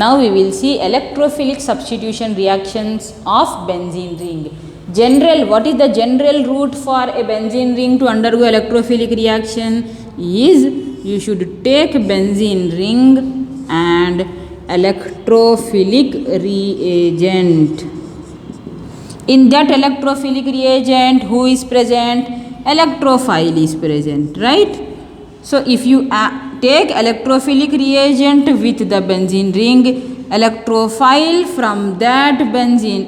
Now we will see electrophilic substitution reactions of benzene ring. General, what is the general route for a benzene ring to undergo electrophilic reaction is you should take benzene ring and electrophilic reagent. In that electrophilic reagent, who is present? Electrophile is present, right? So if you take electrophilic reagent with the benzene ring, electrophile from that benzene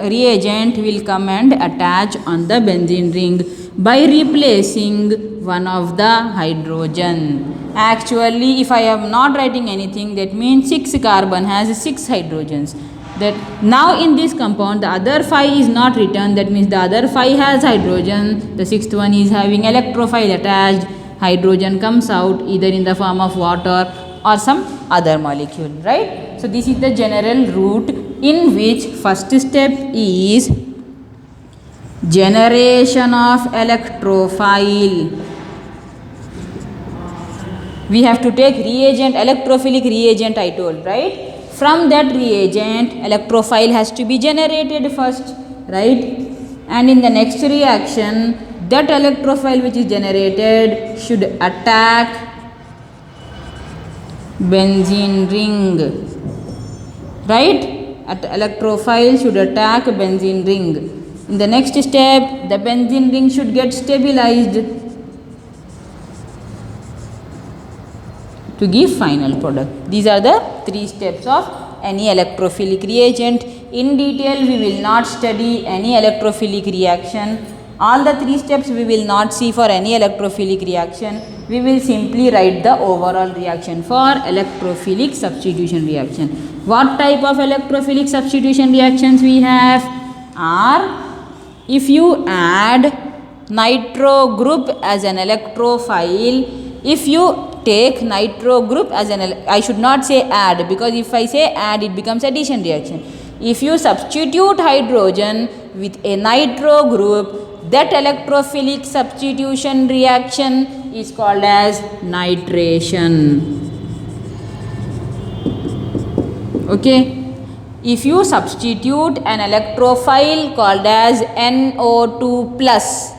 reagent will come and attach on the benzene ring by replacing one of the hydrogen. Actually, if I am not writing anything, that means 6 carbon has 6 hydrogens. That now in this compound the other 5 is not written, that means the other 5 has hydrogen, the 6th one is having electrophile attached. Hydrogen comes out either in the form of water or some other molecule, right? So this is the general route, in which first step is generation of electrophile. We have to take reagent, electrophilic reagent I told, right? From that reagent, electrophile has to be generated first, right? And in the next reaction, that electrophile which is generated should attack benzene ring, right? Electrophile should attack benzene ring. In the next step, the benzene ring should get stabilized to give final product. These are the 3 steps of any electrophilic reagent. In detail, we will not study any electrophilic reaction. All the 3 steps we will not see for any electrophilic reaction. We will simply write the overall reaction for electrophilic substitution reaction. What type of electrophilic substitution reactions we have are, if you add nitro group as an electrophile, if you take nitro group as an, I should not say add, because if I say add it becomes addition reaction. If you substitute hydrogen with a nitro group, that electrophilic substitution reaction is called as nitration. Okay. If you substitute an electrophile called as NO2 plus,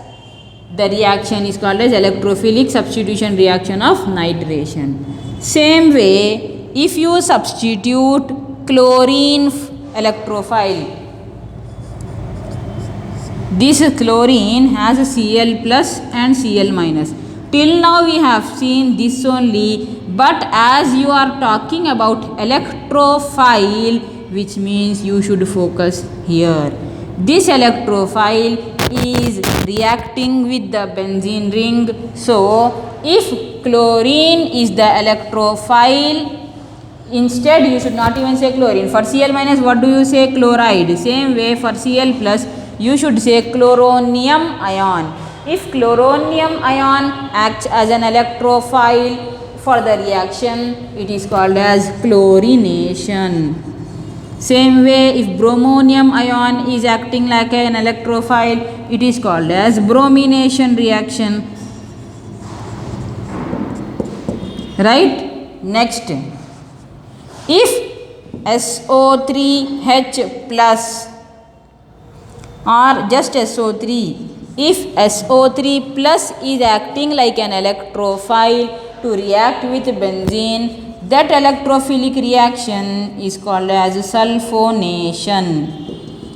the reaction is called as electrophilic substitution reaction of nitration. Same way, if you substitute chlorine electrophile, this chlorine has a Cl plus and Cl minus. Till now we have seen this only, but as you are talking about electrophile, which means you should focus here. This electrophile is reacting with the benzene ring. So if chlorine is the electrophile, instead you should not even say chlorine. For Cl minus, what do you say? Chloride. Same way for Cl plus, you should say chloronium ion. If chloronium ion acts as an electrophile for the reaction, it is called as chlorination. Same way, if bromonium ion is acting like an electrophile, it is called as bromination reaction. Right? Next, if SO3H plus or just SO3, if SO3 plus is acting like an electrophile to react with benzene, that electrophilic reaction is called as sulfonation.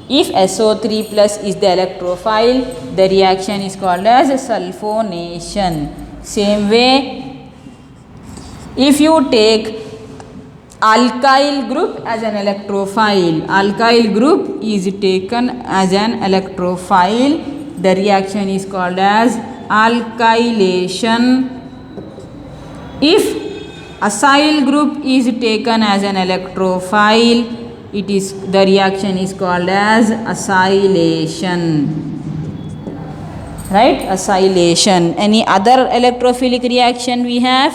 If SO3 plus is the electrophile, the reaction is called as sulfonation. Same way, if you take alkyl group as an electrophile, alkyl group is taken as an electrophile, the reaction is called as alkylation. If acyl group is taken as an electrophile, the reaction is called as acylation. Right? Acylation. Any other electrophilic reaction we have?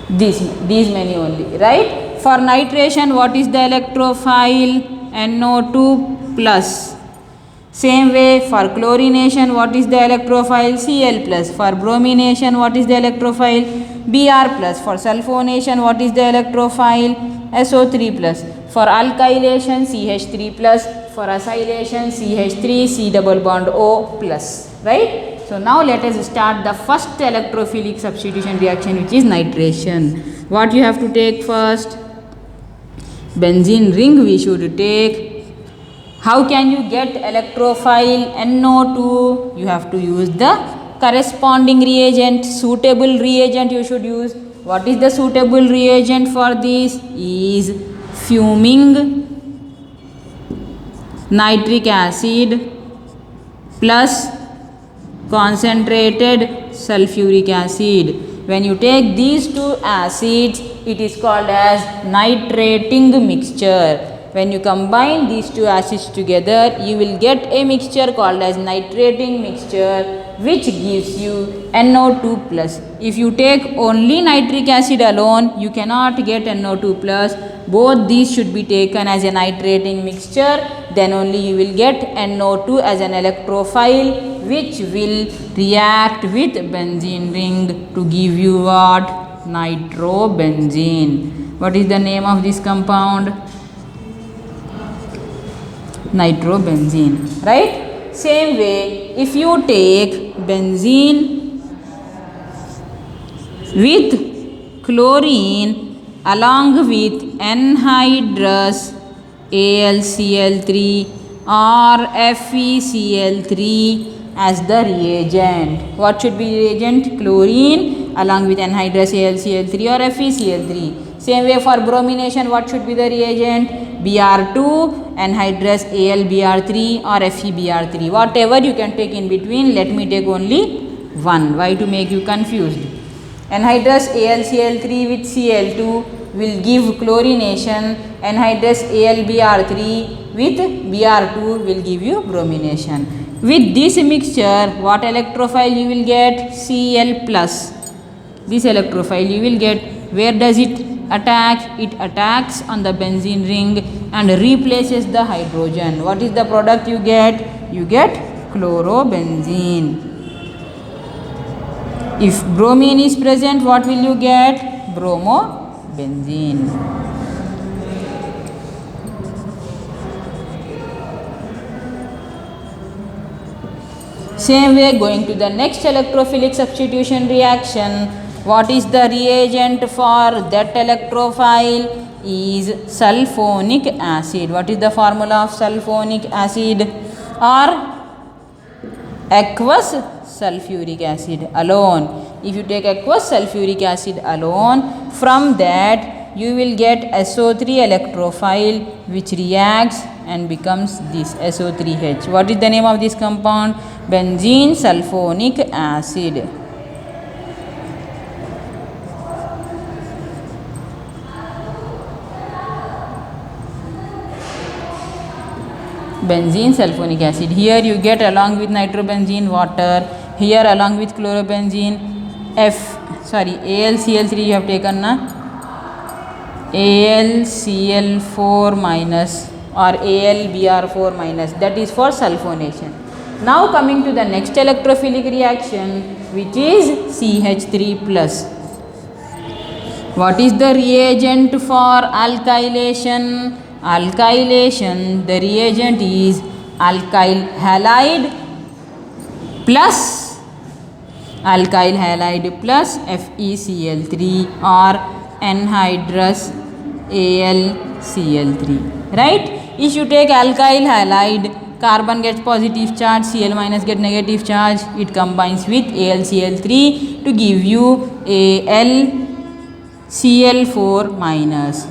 These many only, right? For nitration, what is the electrophile? NO2 plus. Same way for chlorination, what is the electrophile? Cl plus. For bromination, what is the electrophile? Br plus. For sulfonation, what is the electrophile? SO3 plus. For alkylation, CH3 plus. For acylation, CH3, C double bond O plus. Right? So now let us start the first electrophilic substitution reaction, which is nitration. What you have to take first? Benzene ring we should take. How can you get electrophile NO2? You have to use the corresponding reagent, suitable reagent you should use. What is the suitable reagent for this? Is fuming nitric acid plus concentrated sulfuric acid. When you take these two acids, it is called as nitrating mixture. When you combine these two acids together, you will get a mixture called as nitrating mixture, which gives you NO2 plus. If you take only nitric acid alone, you cannot get NO2 plus. Both these should be taken as a nitrating mixture, then only you will get NO2 as an electrophile, which will react with benzene ring to give you what? Nitrobenzene. What is the name of this compound? Nitrobenzene. Right? Same way, if you take benzene with chlorine along with anhydrous AlCl3 or FeCl3 as the reagent. What should be reagent? Chlorine along with anhydrous AlCl3 or FeCl3. Same way for bromination, what should be the reagent? Br2, anhydrous AlBr3 or FeBr3. Whatever you can take in between, let me take only one. Why? To make you confused. Anhydrous AlCl3 with Cl2 will give chlorination. Anhydrous AlBr3 with Br2 will give you bromination. With this mixture, what electrophile you will get? Cl plus. This electrophile you will get. Where does it attack? It attacks on the benzene ring and replaces the hydrogen. What is the product you get? You get chlorobenzene. If bromine is present, what will you get? Bromobenzene. Same way, going to the next electrophilic substitution reaction. What is the reagent for that electrophile? Is sulfonic acid. What is the formula of sulfonic acid? Or aqueous sulfuric acid alone. If you take aqueous sulfuric acid alone, from that you will get SO3 electrophile, which reacts and becomes this SO3H. What is the name of this compound? Benzene sulfonic acid. Benzene sulfonic acid. Here you get along with nitrobenzene water. Here along with chlorobenzene AlCl3 you have taken na? AlCl4 minus or AlBr4 minus, that is for sulfonation. Now coming to the next electrophilic reaction, which is CH3 plus. What is the reagent for alkylation? Alkylation, the reagent is alkyl halide plus FeCl3 or anhydrous AlCl3. Right? If you take alkyl halide, carbon gets positive charge, Cl minus get negative charge. It combines with AlCl3 to give you AlCl4 minus.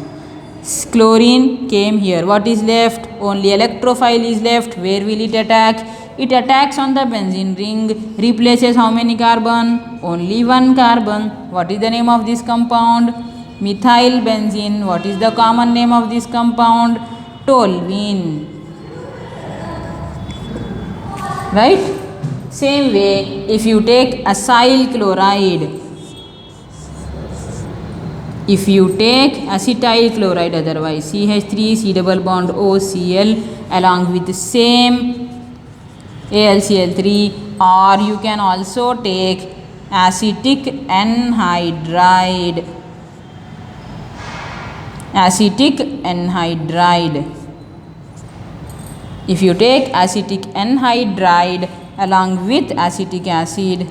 Chlorine came here. What is left? Only electrophile is left. Where will it attack? It attacks on the benzene ring. Replaces how many carbon? Only one carbon. What is the name of this compound? Methyl benzene. What is the common name of this compound? Toluene. Right? Same way, if you take acyl chloride, if you take acetyl chloride, otherwise CH3 C double bond OCl along with the same AlCl3, or you can also take acetic anhydride, acetic anhydride. If you take acetic anhydride along with acetic acid,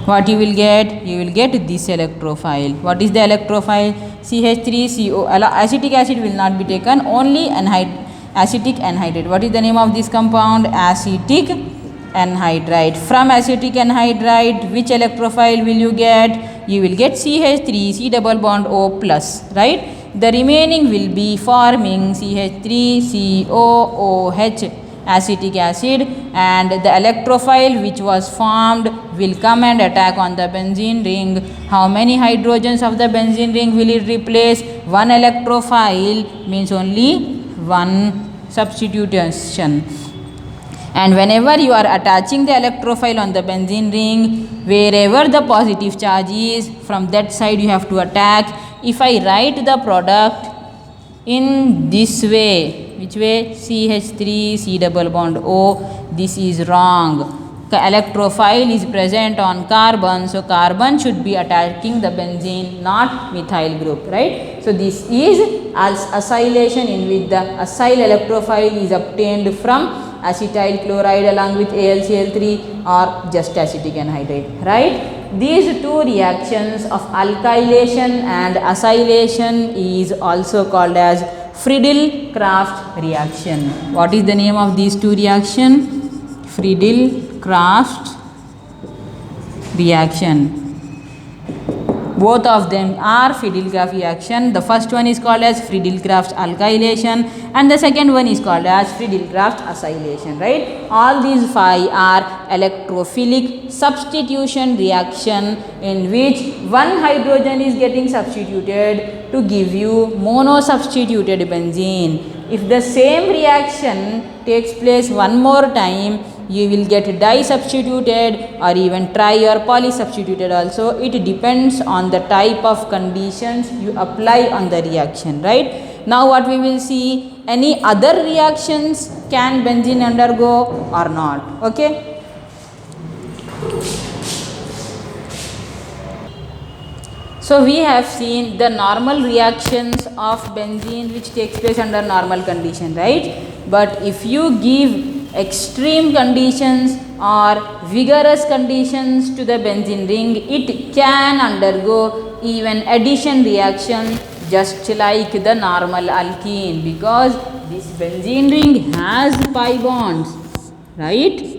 what you will get? You will get this electrophile. What is the electrophile? CH3CO. Acetic acid will not be taken, only acetic anhydride. What is the name of this compound? Acetic anhydride. From acetic anhydride, which electrophile will you get? You will get CH3, C double bond O plus, right? The remaining will be forming CH3COOH, acetic acid, and the electrophile which was formed will come and attack on the benzene ring. How many hydrogens of the benzene ring will it replace? One electrophile means only one substitution. And whenever you are attaching the electrophile on the benzene ring, wherever the positive charge is, from that side you have to attack. If I write the product in this way, which way? CH3 C double bond O, this is wrong. The electrophile is present on carbon, so carbon should be attacking the benzene, not methyl group, right? So this is as acylation, in which the acyl electrophile is obtained from acetyl chloride along with AlCl3 or just acetic anhydride, right? These two reactions of alkylation and acylation is also called as Friedel-Crafts reaction. What is the name of these two reactions? Friedel-Crafts reaction. Both of them are Friedel-Crafts reaction. The first one is called as Friedel-Crafts alkylation and the second one is called as Friedel-Crafts acylation, right? All these five are electrophilic substitution reaction in which one hydrogen is getting substituted to give you mono-substituted benzene. If the same reaction takes place one more time, you will get di-substituted or even tri or poly-substituted also. It depends on the type of conditions you apply on the reaction, right? Now what we will see, any other reactions can benzene undergo or not, okay? So we have seen the normal reactions of benzene which takes place under normal condition, right? But if you give extreme conditions or vigorous conditions to the benzene ring, it can undergo even addition reaction just like the normal alkene, because this benzene ring has pi bonds, right?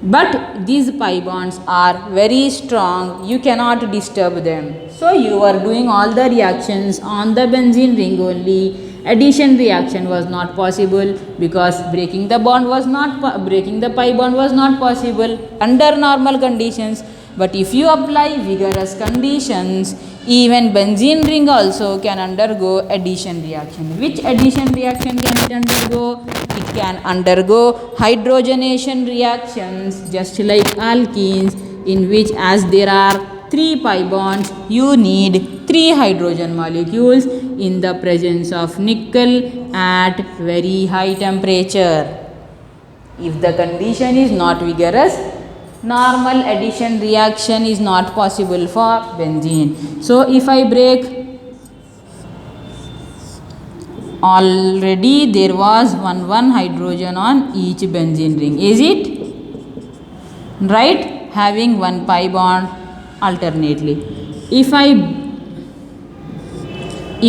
But these pi bonds are very strong, you cannot disturb them. So you are doing all the reactions on the benzene ring only. Addition reaction was not possible because breaking the bond was not breaking the pi bond was not possible under normal conditions. But if you apply vigorous conditions, even benzene ring also can undergo addition reaction. Which addition reaction can it undergo? It can undergo hydrogenation reactions just like alkenes, in which as there are 3 pi bonds, you need 3 hydrogen molecules in the presence of nickel at very high temperature. If the condition is not vigorous, normal addition reaction is not possible for benzene. So if I break, already there was one hydrogen on each benzene ring, is it right? Having 1 pi bond alternately. If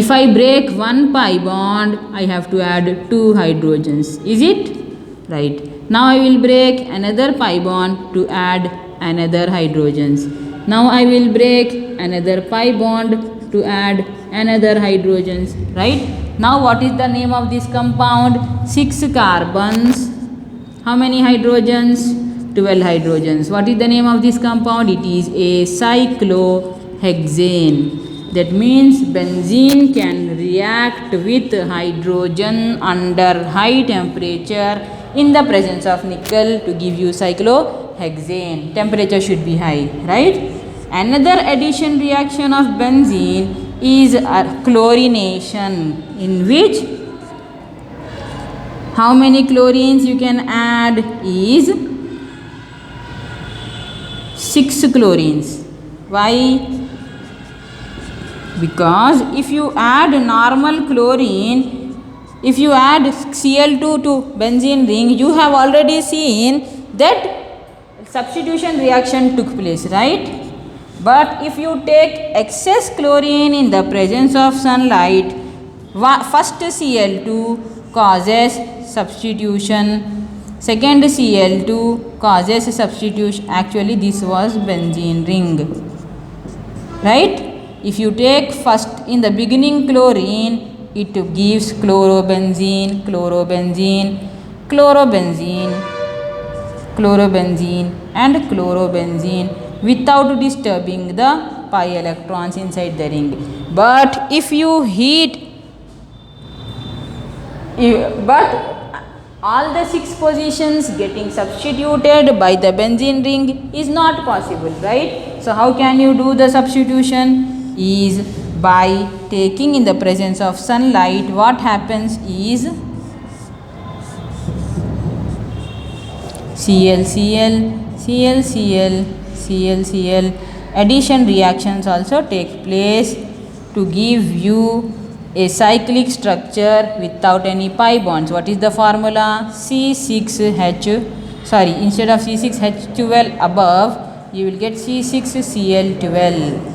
I break 1 pi bond, I have to add 2 hydrogens, is it right? Now I will break another pi bond to add another hydrogens. Now I will break another pi bond to add another hydrogens, right? Now what is the name of this compound? 6 carbons. How many hydrogens? 12 hydrogens. What is the name of this compound? It is a cyclohexane. That means benzene can react with hydrogen under high temperature in the presence of nickel to give you cyclohexane. Temperature should be high, right? Another addition reaction of benzene is chlorination, in which how many chlorines you can add is 6 chlorines. Why? Because if you add normal chlorine, if you add Cl2 to benzene ring, you have already seen that substitution reaction took place, right? But if you take excess chlorine in the presence of sunlight, first Cl2 causes substitution, second Cl2 causes substitution. Actually this was benzene ring, right? If you take first in the beginning chlorine, it gives chlorobenzene, chlorobenzene, chlorobenzene, chlorobenzene and chlorobenzene without disturbing the pi electrons inside the ring. But if you heat, but all the 6 positions getting substituted by the benzene ring is not possible, right? So how can you do the substitution? Is by taking in the presence of sunlight, what happens is ClCl, ClCl, ClCl, addition reactions also take place to give you a cyclic structure without any pi bonds. What is the formula? C6H, sorry, instead of C6H12 above, you will get C6Cl12.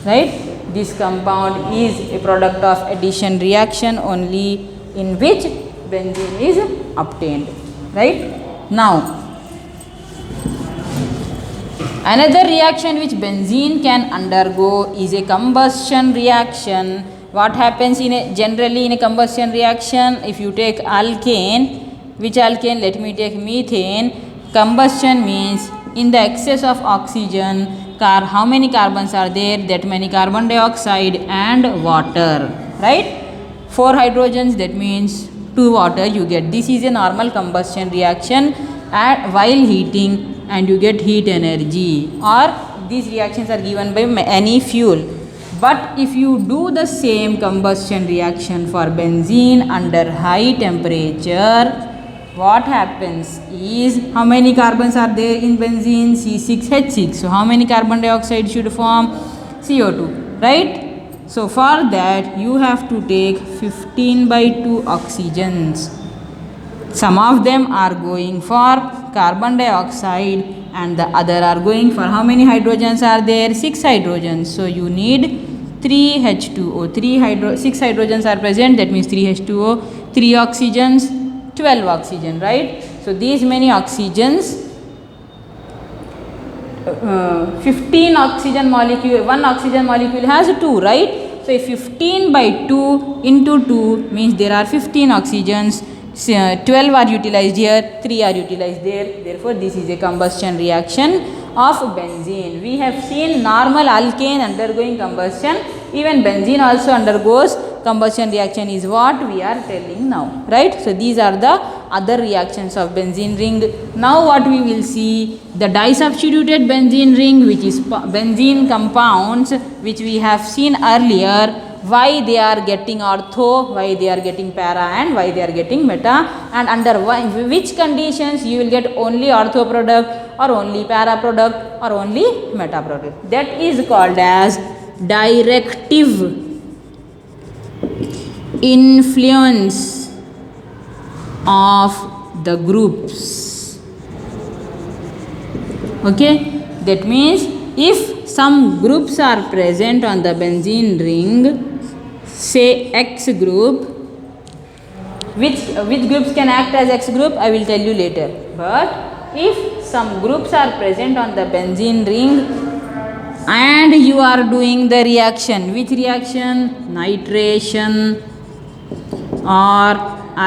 Right? This compound is a product of addition reaction only, in which benzene is obtained. Right? Now, another reaction which benzene can undergo is a combustion reaction. What happens generally in a combustion reaction? If you take alkane, which alkane? Let me take methane. Combustion means in the excess of oxygen, how many carbons are there? That many carbon dioxide and water, right? 4 hydrogens, that means 2 water you get. This is a normal combustion reaction while heating, and you get heat energy, or these reactions are given by any fuel. But if you do the same combustion reaction for benzene under high temperature, what happens is, how many carbons are there in benzene? C6H6. So how many carbon dioxide should form? CO2, right? So for that you have to take 15/2 oxygens. Some of them are going for carbon dioxide and the other are going for, how many hydrogens are there? 6 hydrogens. So you need 3 H2O. 6 hydrogens are present, that means 3 H2O, 3 oxygens, 12 oxygen, right? So these many oxygens, 15 oxygen molecule, 1 oxygen molecule has 2, right? So if 15/2 into 2 means there are 15 oxygens, 12 are utilized here, 3 are utilized there. Therefore this is a combustion reaction of benzene. We have seen normal alkane undergoing combustion, even benzene also undergoes combustion reaction, is what we are telling now, right? So these are the other reactions of benzene ring. Now what we will see, the disubstituted benzene ring, which is benzene compounds, which we have seen earlier, why they are getting ortho, why they are getting para, and why they are getting meta, and under which conditions you will get only ortho product or only para product or only meta product. That is called as directive influence of the groups. Okay, that means if some groups are present on the benzene ring, say X group, which groups can act as X group, I will tell you later. But if some groups are present on the benzene ring and you are doing the reaction, which reaction? Nitration or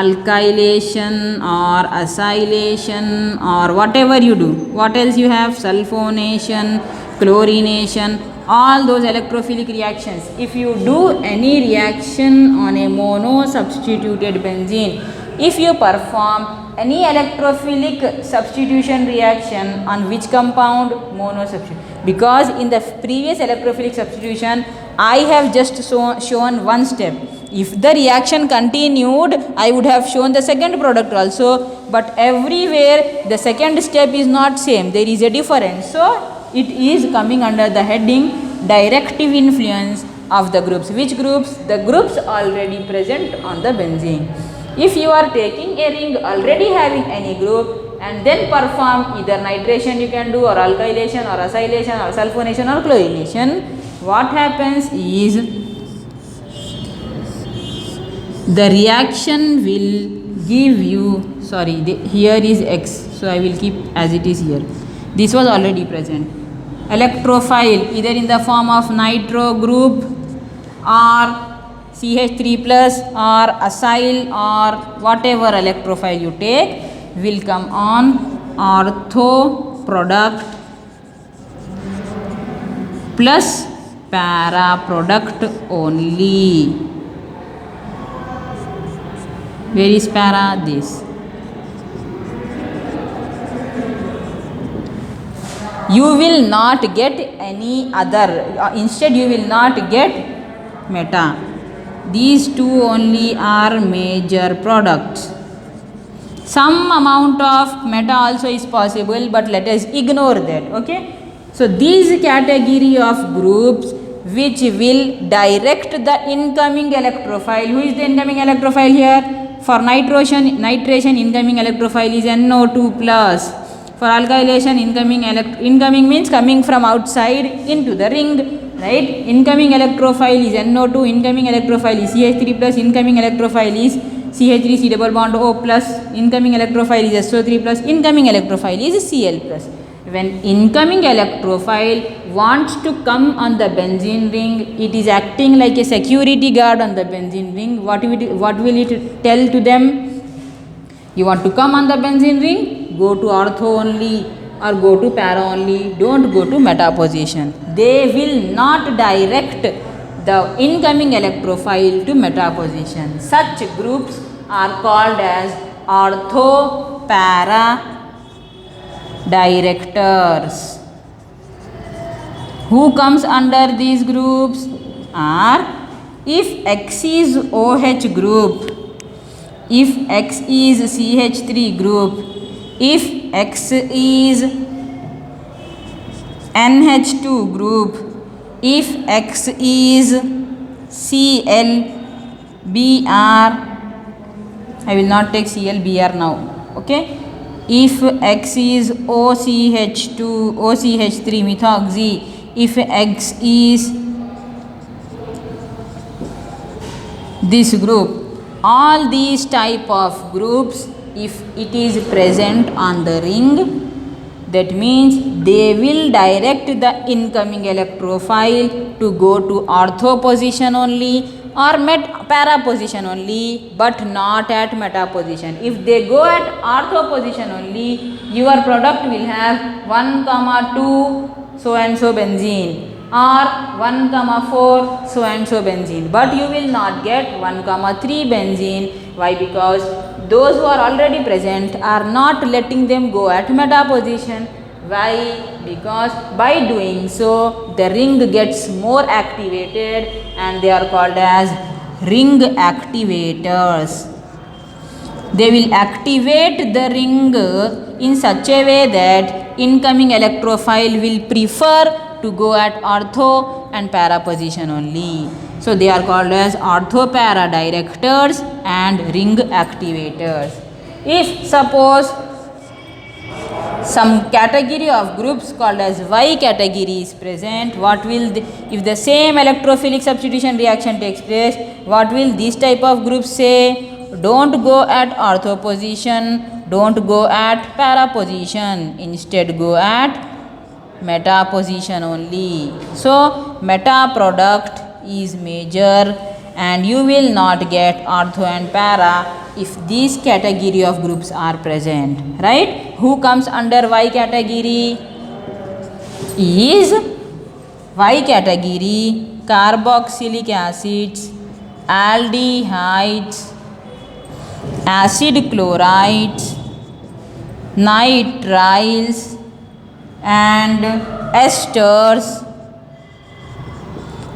alkylation or acylation or whatever you do. What else you have? Sulfonation, chlorination, all those electrophilic reactions. If you do any reaction on a mono substituted benzene, if you perform any electrophilic substitution reaction on which compound? Mono substitution. Because in the previous electrophilic substitution I have just shown one step. If the reaction continued, I would have shown the second product also, but everywhere the second step is not same, there is a difference. So it is coming under the heading directive influence of the groups. Which groups? The groups already present on the benzene. If you are taking a ring already having any group and then perform either nitration you can do, or alkylation or acylation or sulfonation or chlorination, what happens is the reaction will give you, here is X, so I will keep as it is here. This was already present. Electrophile either in the form of nitro group or CH3 plus or acyl or whatever electrophile you take will come on ortho product plus para product only. Where is para? This. You will not get any other, instead you will not get meta. These two only are major products. Some amount of meta also is possible, but let us ignore that. Okay. So these category of groups which will direct the incoming electrophile. Who is the incoming electrophile here? For nitration incoming electrophile is NO2 plus. For alkylation incoming means coming from outside into the ring, right? Incoming electrophile is NO2, incoming electrophile is CH3 plus, incoming electrophile is CH3 C double bond O plus, incoming electrophile is SO3 plus, incoming electrophile is Cl plus. When incoming electrophile wants to come on the benzene ring, it is acting like a security guard on the benzene ring. What will it tell to them? You want to come on the benzene ring? Go to ortho only or go to para only. Don't go to meta position. They will not direct the incoming electrophile to meta position. Such groups are called as ortho para directors. Who comes under these groups are, if X is OH group, if X is CH3 group, if X is NH2 group, if X is ClBr, I will not take ClBr now, okay. If X is OCH2, OCH3 methoxy, if X is this group, all these type of groups, if it is present on the ring, that means they will direct the incoming electrophile to go to ortho position only or para position only, but not at meta position. If they go at ortho position only, your product will have 1,2 so and so benzene or 1,4 so and so benzene, but you will not get 1,3 benzene. Why? Because those who are already present are not letting them go at meta position. Why? Because by doing so the ring gets more activated and they are called as ring activators. They will activate the ring in such a way that incoming electrophile will prefer to go at ortho and para position only. So they are called as ortho para directors and ring activators. If suppose some category of groups called as Y category is present, what will if the same electrophilic substitution reaction takes place, what will this type of groups say? Don't go at ortho position, don't go at para position, instead go at meta position only. So meta product is major and you will not get ortho and para if these category of groups are present, right? Who comes under Y category? Is Y category carboxylic acids, aldehydes, acid chlorides, nitriles and esters.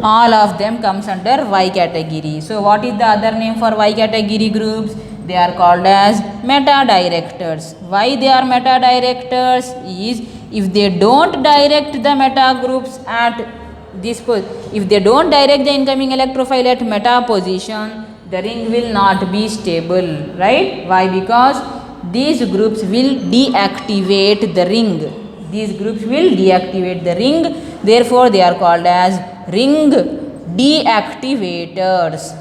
All of them comes under Y category. So what is the other name for Y category groups? They are called as meta directors. Why they are meta directors is if they don't direct the meta groups at this if they don't direct the incoming electrophile at meta position, the ring will not be stable, right? Why? Because these groups will deactivate the ring. These groups will deactivate the ring, therefore they are called as ring deactivators.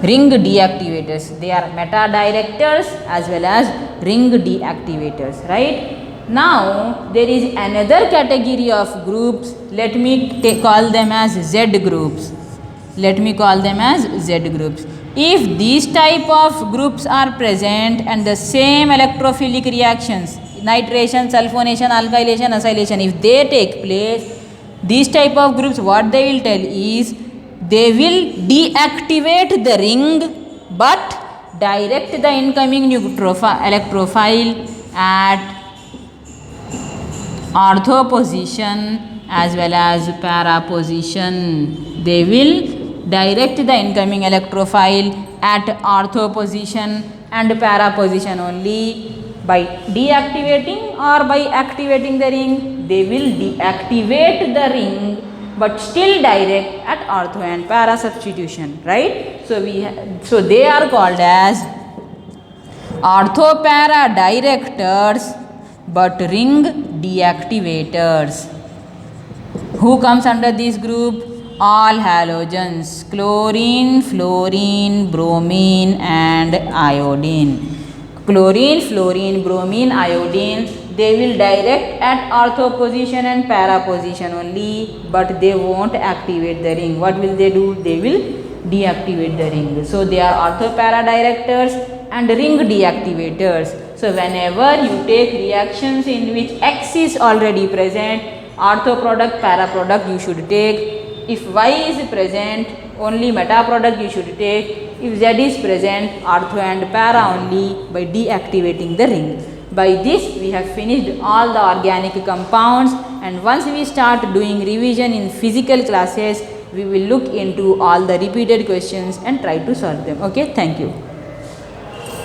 Ring deactivators, they are meta directors as well as ring deactivators, right? Now there is another category of groups, let me call them as Z groups. Let me call them as Z groups. If these type of groups are present and the same electrophilic reactions, nitration, sulfonation, alkylation, acylation, if they take place, these type of groups, what they will tell is they will deactivate the ring but direct the incoming electrophile at ortho position as well as para position. They will direct the incoming electrophile at ortho position and para position only. By deactivating or by activating the ring, they will deactivate the ring but still direct at ortho and para substitution, right? So they are called as ortho para directors but ring deactivators. Who comes under this group? All halogens: chlorine, fluorine, bromine and iodine. Chlorine, fluorine, bromine, iodine, they will direct at ortho position and para position only, but they won't activate the ring. What will they do? They will deactivate the ring. So they are ortho para directors and ring deactivators. So whenever you take reactions in which X is already present, ortho product, para product you should take. If Y is present, only meta product you should take. If Z is present, ortho and para only by deactivating the ring. By this we have finished all the organic compounds, and once we start doing revision in physical classes, we will look into all the repeated questions and try to solve them. Okay, thank you.